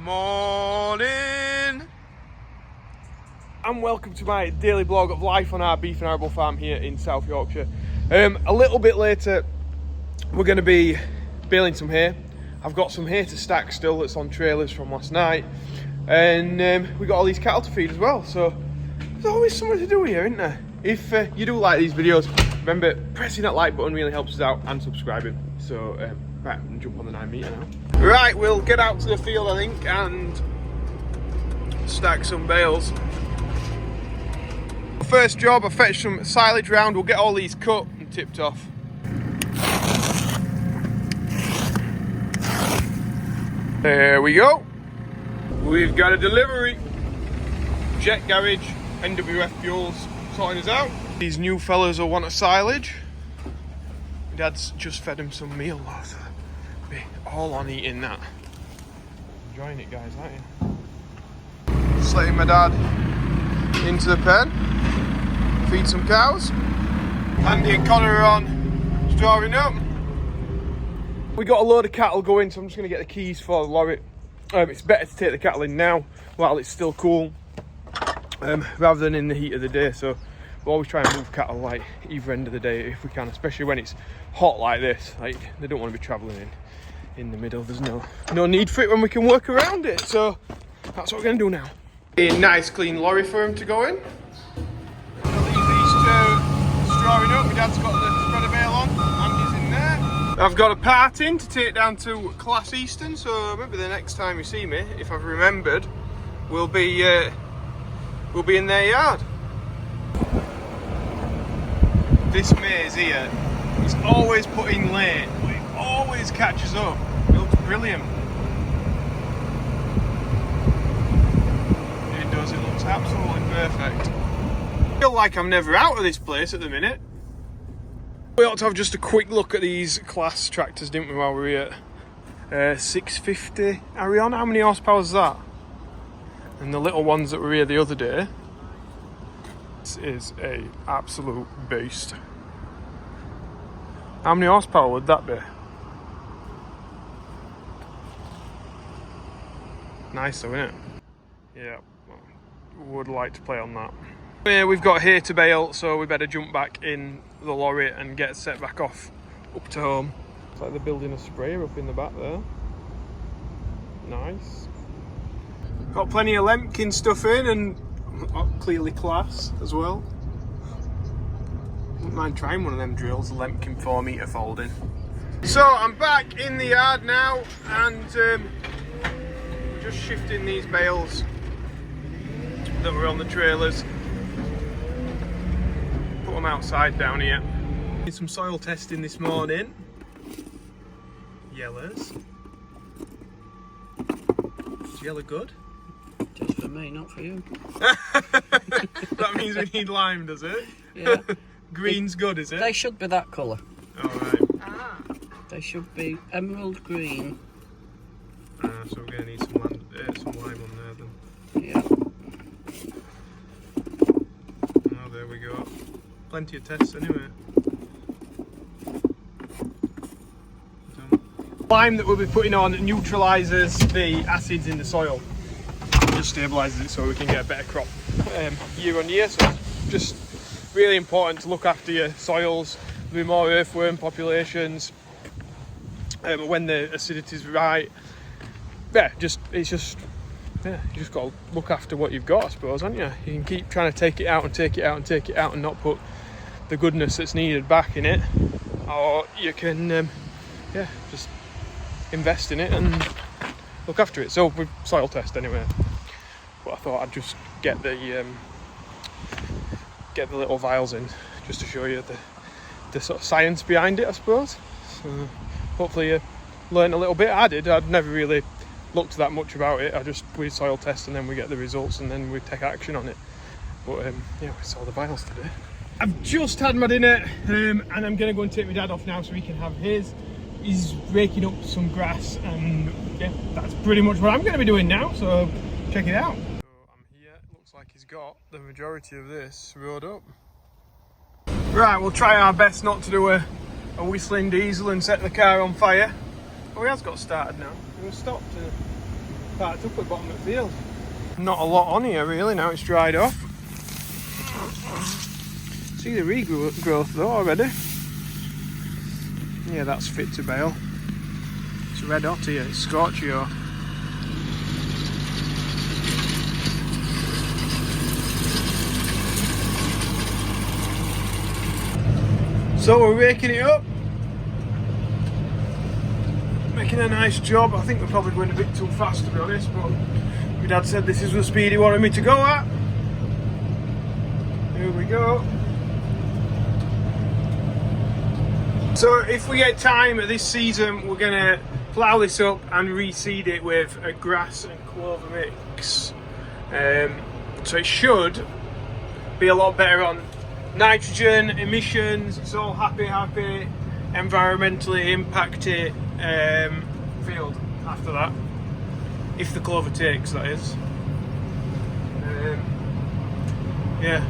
Morning and welcome to my daily blog of life on our beef and arable farm here in South Yorkshire. A little bit later we're going to be baling some hay. I've got some hay to stack still that's on trailers from last night, and we got all these cattle to feed as well, so there's always something to do here, isn't there? If you do like these videos, remember pressing that like button really helps us out, and subscribing. So right, I'm gonna jump on the 9 metre now. Right, we'll get out to the field I think and stack some bales. First job, I fetched some silage round. We'll get all these cut and tipped off. There we go. We've got a delivery. Jet Garage, NWF Fuels sorting us out. These new fellas will want a silage. My dad's just fed him some meal, so be all on eating that. Enjoying it, guys, aren't you? Just letting my dad into the pen, feed some cows. Andy and Connor are on strawing up. We got a load of cattle going, so I'm just going to get the keys for the lorry. It's better to take the cattle in now while it's still cool, rather than in the heat of the day. So we always try and move cattle like either end of the day if we can, especially when it's hot like this. Like, they don't want to be travelling in the middle. There's no need for it when we can work around it. So that's what we're going to do now. A nice clean lorry for him to go in. I'll leave these two strawing up. My dad's got the spreader bale on. Andy's in there. I've got a part in to take down to Claas Eastern, so maybe the next time you see me, if I've remembered, we'll be in their yard. This maize here is always put in late, but it always catches up. It looks brilliant. It does, it looks absolutely perfect. I feel like I'm never out of this place at the minute. We ought to have just a quick look at these Claas tractors, didn't we, while we're here? 650 Arion, how many horsepower is that? And the little ones that were here the other day. This is a absolute beast. How many horsepower would that be? Nice though, isn't it? Yeah, would like to play on that. Yeah, we've got hay to bale, so we better jump back in the lorry and get set back off up to home. It's like they're building a sprayer up in the back there. Nice. Got plenty of Lemkin stuff in, and clearly Claas as well. Wouldn't mind trying one of them drills, the Lemkin 4 metre folding. So I'm back in the yard now, and just shifting these bales that were on the trailers. Put them outside down here. Did some soil testing this morning. Yellows. Is yellow good? Just for me, not for you. That means we need lime, does it? Yeah. Green's good, is it? They should be that colour. Alright. They should be emerald green. So we're going to need some lime on there then. Yeah. Oh, there we go. Plenty of tests anyway. Lime that we'll be putting on neutralises the acids in the soil. Just stabilises it so we can get a better crop year on year. So it's just really important to look after your soils. There'll be more earthworm populations when the acidity's right. Yeah, you just got to look after what you've got, I suppose, haven't you? You can keep trying to take it out and take it out and take it out and not put the goodness that's needed back in it, or you can just invest in it and look after it. So we soil test anyway, but I thought I'd just get the little vials in just to show you the sort of science behind it, I suppose. So hopefully you learned a little bit. I'd never really looked that much about it. We soil test and then we get the results and then we take action on it. But yeah, we saw the vials today. I've just had my dinner and I'm going to go and take my dad off now so he can have his. He's raking up some grass, and yeah, that's pretty much what I'm going to be doing now, so check it out. So I'm here, it looks like he's got the majority of this rode up. Right, we'll try our best not to do a whistling diesel and set the car on fire. Oh, he has got started now. He was stopped. parked up at the bottom of the field. Not a lot on here really, now it's dried off. See the regrowth though already. Yeah, that's fit to bale. It's red hot here, it's scorchio. So we're raking it up. Making a nice job. I think we're probably going a bit too fast to be honest, but my dad said this is the speed he wanted me to go at. Here we go. So if we get time this season, we're going to plough this up and reseed it with a grass and clover mix. So it should be a lot better on nitrogen, emissions. It's all happy, environmentally impacted field after that. If the clover takes, that is. Yeah.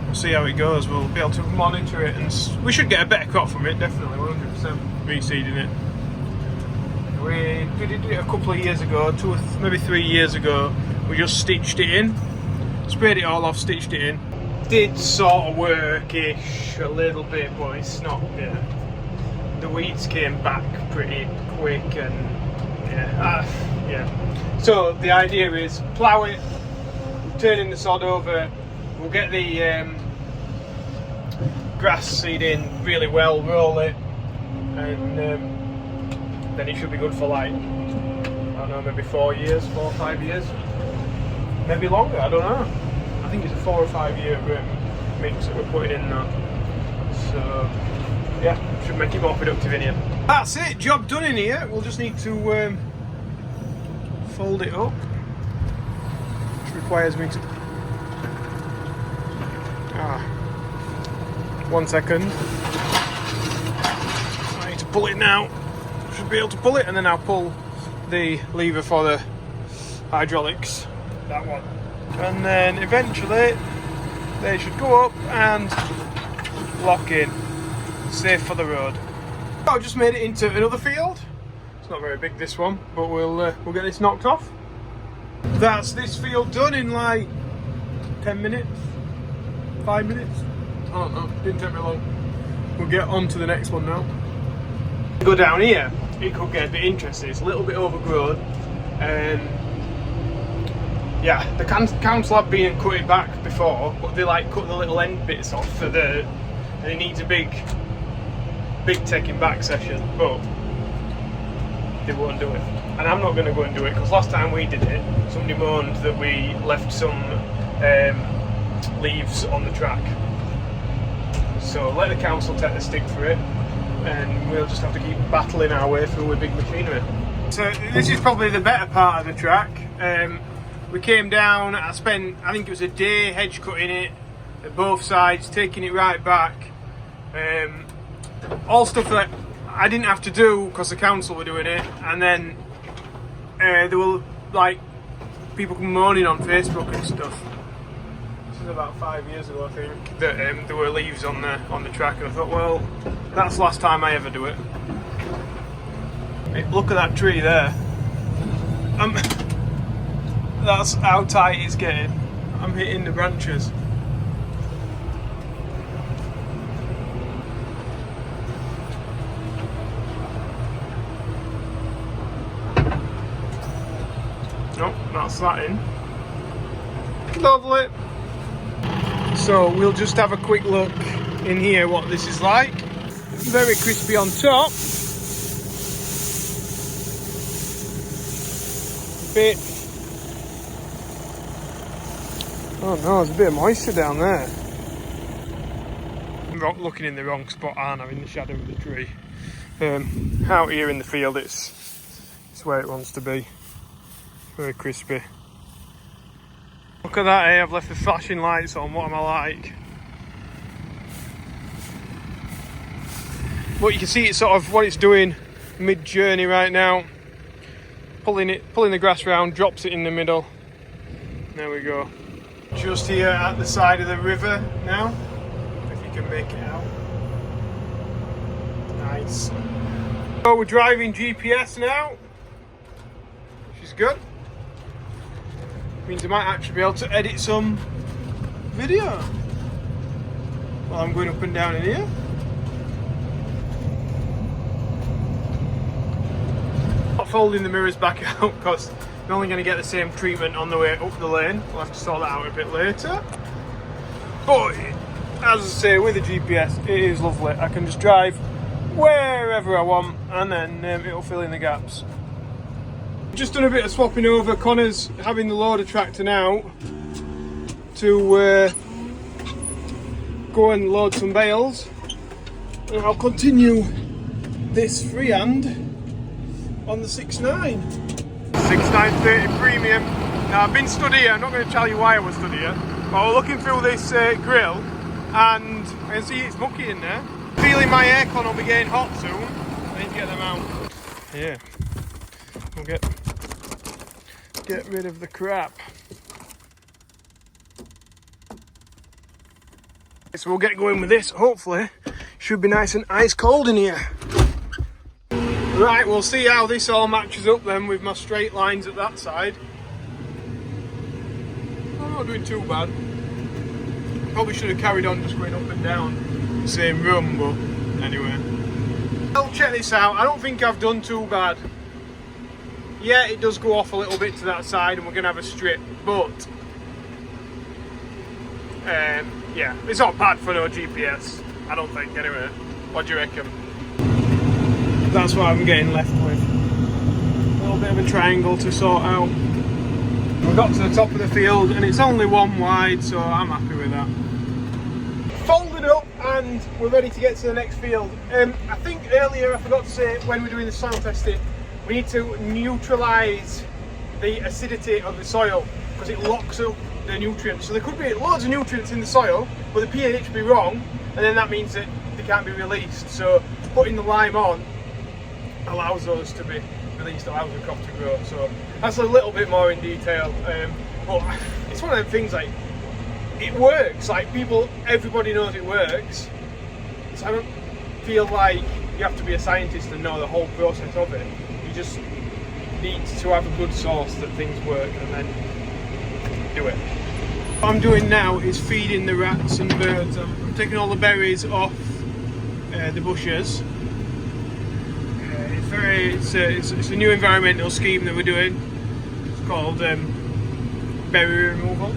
We'll see how it goes. We'll be able to monitor it, and we should get a better crop from it. Definitely, 100% reseeding it. We did it a couple of years ago, maybe 3 years ago. We just stitched it in, sprayed it all off, stitched it in. Did sort of work-ish a little bit, but it's not. Yeah. The weeds came back pretty quick, and yeah. So the idea is plough it, turning the sod over. We'll get the grass seed in really well, roll it, and then it should be good for like, I don't know, maybe 4 years, 4 or 5 years, maybe longer, I don't know. I think it's a 4 or 5 year mix that we're putting in now. So yeah, should make it more productive in here. That's it, job done in here. We'll just need to fold it up, which requires me to 1 second. I need to pull it now. Should be able to pull it, and then I'll pull the lever for the hydraulics, that one, and then eventually they should go up and lock in, safe for the road. I just made it into another field. It's not very big, this one, but we'll get this knocked off. That's this field done in like 10 minutes, 5 minutes. I don't know, didn't take me long. We'll get on to the next one now. Go down here, it could get a bit interesting. It's a little bit overgrown, and yeah, the council have been cut it back before, but they like cut the little end bits off for dirt, and it needs a big taking back session, but they won't do it. And I'm not going to go and do it, because last time we did it, somebody moaned that we left some leaves on the track. So let the council take the stick for it, and we'll just have to keep battling our way through with big machinery. So this is probably the better part of the track. We came down, I think it was a day hedge cutting it at both sides, taking it right back. All stuff that I didn't have to do because the council were doing it, and then there were like people moaning on Facebook and stuff. This is about 5 years ago, I think, that there were leaves on the track, and I thought, well, that's the last time I ever do it. Hey, look at that tree there. That's how tight it's getting. I'm hitting the branches. Nope, that's that in. Lovely. So we'll just have a quick look in here what this is like. Very crispy on top. Bit. Oh no, there's a bit of moisture down there. I'm looking in the wrong spot, aren't I? In the shadow of the tree. Out here in the field, it's where it wants to be. Very crispy. Look at that, I've left the flashing lights on. What am I like? But you can see it's sort of what it's doing mid-journey right now. Pulling the grass round, drops it in the middle. There we go. Just here at the side of the river now, if you can make it out. Nice. So we're driving GPS now, which is good. Means I might actually be able to edit some video while I'm going up and down in here. Not folding the mirrors back out because we're only going to get the same treatment on the way up the lane. We'll have to sort that out a bit later. But as I say, with the GPS, it is lovely. I can just drive wherever I want, and then it'll fill in the gaps. Just done a bit of swapping over. Connor's having the loader tractor now to go and load some bales, and I'll continue this freehand on the 6.9. 6.930 premium. Now I've been stood here. I'm not going to tell you why I was stood here, but I was looking through this grill, and I can see it's mucky in there. Feeling my aircon will be getting hot soon. I need to get them out. Yeah, we'll get rid of the crap. So we'll get going with this. Hopefully, should be nice and ice cold in here. Right, we'll see how this all matches up then with my straight lines at that side. I'm not doing too bad. Probably should have carried on just going up and down the same run, but anyway. I'll check this out. I don't think I've done too bad. Yeah, it does go off a little bit to that side and we're going to have a strip, but yeah, it's not bad for no GPS, I don't think, anyway. What do you reckon? That's what I'm getting left with. A little bit of a triangle to sort out. We've got to the top of the field and it's only one wide, so I'm happy with that. Folded up and we're ready to get to the next field. I think earlier I forgot to say, when we're doing the soil testing, we need to neutralise the acidity of the soil because it locks up the nutrients. So there could be loads of nutrients in the soil, but the pH will be wrong, and then that means that they can't be released. So putting the lime on allows those to be released, allows the crop to grow. So that's a little bit more in detail. But it's one of them things, like, it works. Like, everybody knows it works. So I don't feel like you have to be a scientist and know the whole process of it. You just need to have a good source that things work and then do it. What I'm doing now is feeding the rats and birds. I'm taking all the berries off the bushes. It's a new environmental scheme that we're doing. It's called berry removal.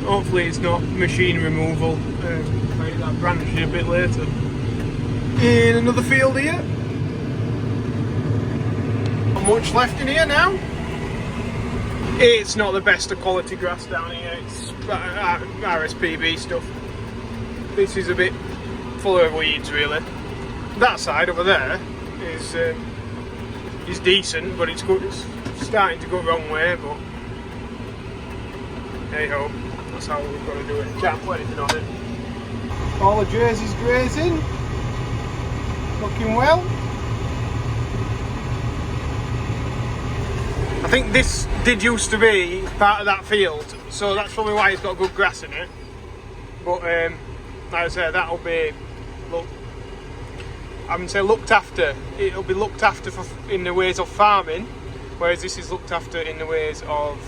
Hopefully it's not machine removal. Maybe that branch a bit later. In another field here. Not much left in here now. It's not the best of quality grass down here. It's RSPB stuff. This is a bit full of weeds, really. That side over there is decent, but it's good. It's starting to go the wrong way, but hey ho, that's how we've got to do it. Can't put anything on it. All the jerseys grazing, looking well. I think this did used to be part of that field, so that's probably why it's got good grass in it. But like I said, that'll be I wouldn't say looked after. It'll be looked after in the ways of farming, whereas this is looked after in the ways of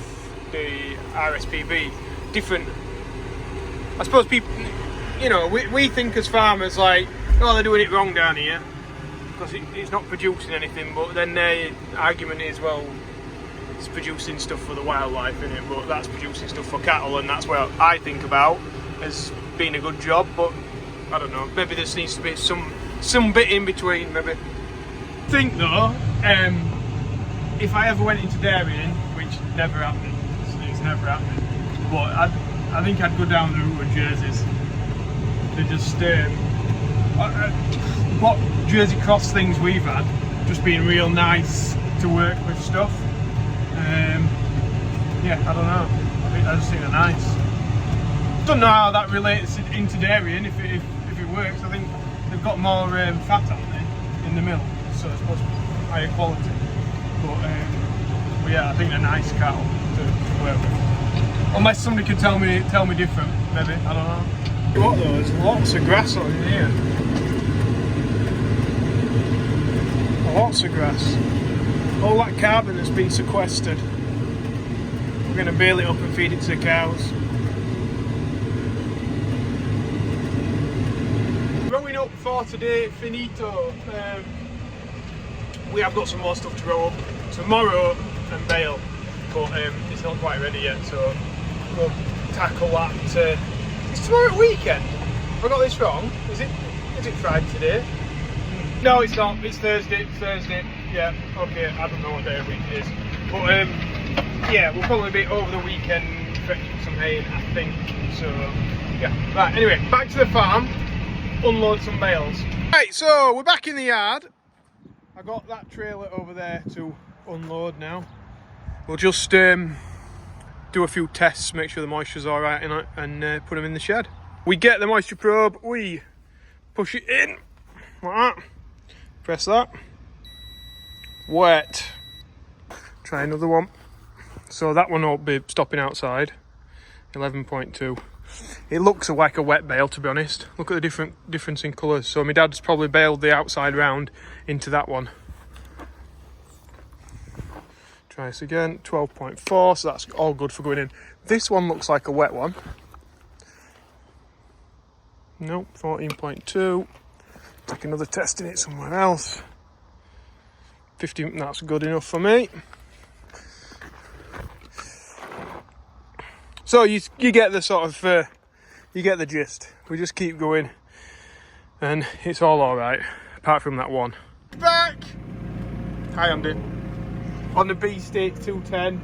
the RSPB. Different. I suppose people, you know, we think as farmers like, oh, they're doing it wrong down here because it's not producing anything. But then their argument is, well, it's producing stuff for the wildlife, isn't it? But that's producing stuff for cattle, and that's what I think about as being a good job. But I don't know. Maybe there needs to be some bit in between. Maybe. I think though, if I ever went into dairying, which never happened, it's never happened. But I think I'd go down the route of jerseys. They just what jersey cross things we've had, just being real nice to work with stuff. Yeah, I don't know. I just think they're nice. Don't know how that relates into dairying. If it works, I think they've got more fat, haven't they, in the milk, so it's supposed to be higher quality. But yeah, I think they're nice cattle to work with. Unless somebody could tell me different, maybe, I don't know. What though? There's lots of grass on here. Lots of grass. all that carbon that's been sequestered. We're going to bale it up and feed it to the cows. Growing up for today, finito. We have got some more stuff to grow up tomorrow and bale, but it's not quite ready yet, so we'll tackle that. It's tomorrow weekend. Have I got this wrong? Is it Friday today? No, it's not. It's Thursday. Yeah. Okay. I don't know what day of the week it is, but yeah, we'll probably be over the weekend fetching some hay, I think. So yeah. Right. Anyway, back to the farm. Unload some bales. Right. So we're back in the yard. I got that trailer over there to unload now. We'll just do a few tests, make sure the moisture's all right in it, and put them in the shed. We get the moisture probe. We push it in like that. Press that. Wet. Try another one. So that one won't be stopping outside. 11.2. It looks like a wet bale, to be honest. Look at the difference in colours. So my dad's probably baled the outside round into that one. Try this again. 12.4. So that's all good for going in. This one looks like a wet one. Nope. 14.2. Take another test in it somewhere else. 15, that's good enough for me. So you get the sort of, you get the gist. We just keep going and it's all alright, apart from that one. Back! Hi Andy. On the B-Stake 210.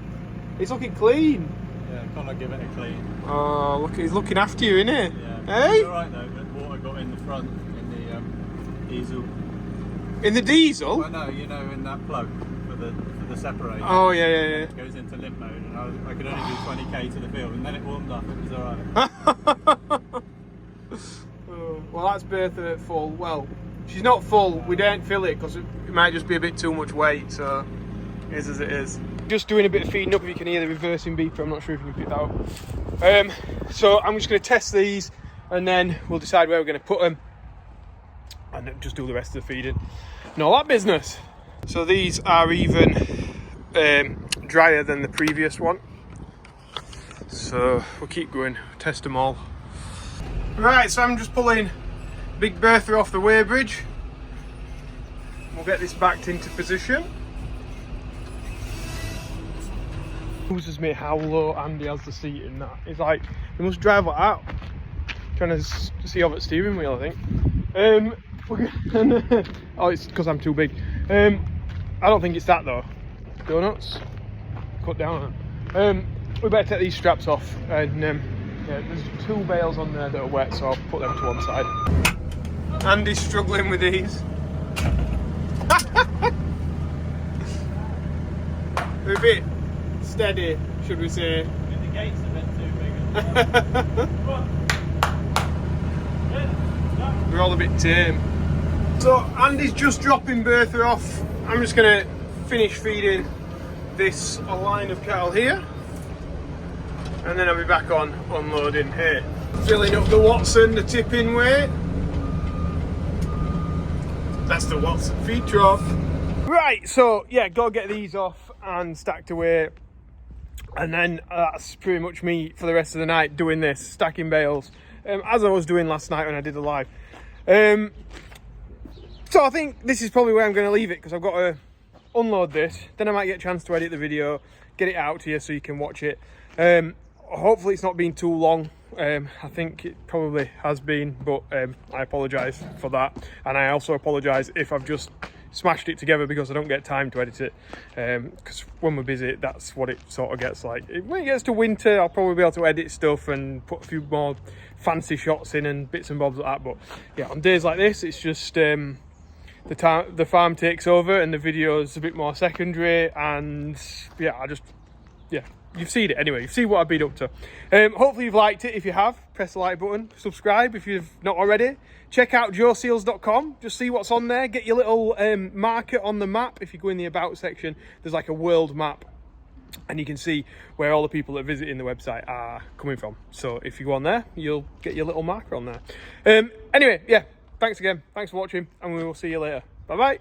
It's looking clean. Yeah, can't I give it a clean? Oh, look, he's looking after you, isn't he? Yeah. Hey? It's alright though, the water got in the front, in the diesel. In the diesel? Well no, you know, in that plug for the separator. Oh yeah. It goes into limp mode and I could only do 20k to the field and then it warmed up, it was alright. Well, that's Bertha at full. Well, she's not full, we don't fill it because it might just be a bit too much weight, so it is as it is. Just doing a bit of feeding up, if you can hear the reversing beeper, I'm not sure if you can pick that up. So I'm just going to test these and then we'll decide where we're going to put them and just do the rest of the feeding and all that business. So these are even drier than the previous one, so we'll keep going, test them all. Right, so I'm just pulling Big Bertha off the weighbridge. We'll get this backed into position. Loses me how low Andy has the seat in that. It's like, he must drive like that. Trying to see over the steering wheel, I think. Oh, it's because I'm too big. I don't think it's that though. Donuts. Cut down on. We better take these straps off and yeah, there's 2 bales on there that are wet, so I'll put them to one side. Andy's struggling with these. They're a bit steady, should we say. The gate's a bit too big. They're all a bit tame. So Andy's just dropping Bertha off. I'm just going to finish feeding this a line of cattle here. And then I'll be back on unloading hay. Filling up the Watson, the tipping weight. That's the Watson feed trough. Right, so yeah, go get these off and stacked away. And then that's pretty much me for the rest of the night doing this, stacking bales. As I was doing last night when I did the live. So I think this is probably where I'm going to leave it because I've got to unload this. Then I might get a chance to edit the video, get it out to you so you can watch it. Hopefully it's not been too long. I think it probably has been, but I apologise for that. And I also apologise if I've just smashed it together because I don't get time to edit it. Because when we're busy, that's what it sort of gets like. When it gets to winter, I'll probably be able to edit stuff and put a few more fancy shots in and bits and bobs like that. But yeah, on days like this, it's just the farm takes over and the video is a bit more secondary. And yeah, you've seen it anyway. You've seen what I've been up to. Hopefully you've liked it. If you have, press the like button. Subscribe if you've not already. Check out joeseals.com. Just see what's on there. Get your little marker on the map. If you go in the About section, there's like a world map. And you can see where all the people that are visiting the website are coming from. So if you go on there, you'll get your little marker on there. Anyway, yeah. Thanks again. Thanks for watching. And we will see you later. Bye-bye.